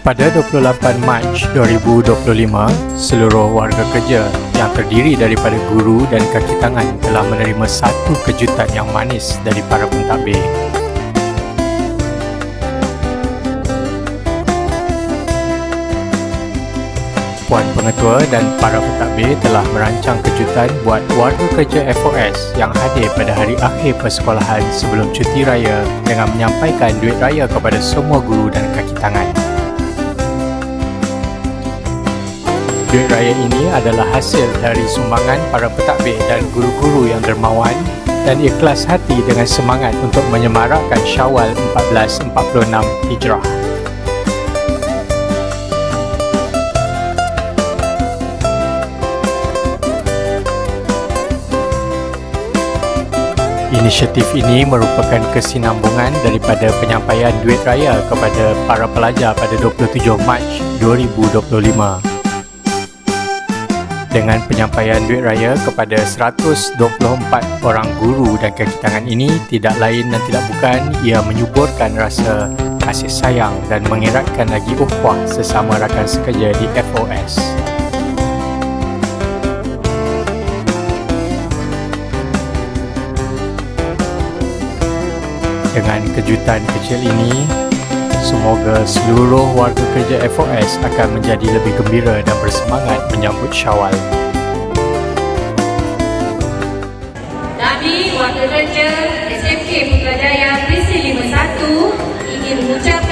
Pada 28 Mac 2025, seluruh warga kerja yang terdiri daripada guru dan kaki tangan telah menerima satu kejutan yang manis dari para pentadbir. Puan Pengetua dan para pentadbir telah merancang kejutan buat warga kerja FOS yang hadir pada hari akhir persekolahan sebelum cuti raya dengan menyampaikan duit raya kepada semua guru dan kaki tangan. Duit raya ini adalah hasil dari sumbangan para pentadbir dan guru-guru yang dermawan dan ikhlas hati dengan semangat untuk menyemarakkan Syawal 1446 Hijrah. Inisiatif ini merupakan kesinambungan daripada penyampaian duit raya kepada para pelajar pada 27 Mac 2025. Dengan penyampaian duit raya kepada 124 orang guru dan kaki tangan ini, tidak lain dan tidak bukan, ia menyuburkan rasa kasih sayang dan mengeratkan lagi ukhuwah sesama rakan sekerja di FOS. Dengan kejutan kecil ini, semoga seluruh warga kerja FOS akan menjadi lebih gembira dan bersemangat menyambut Syawal. Kami, warga kerja SMK Putrajaya Presi 51 ingin mengucapkan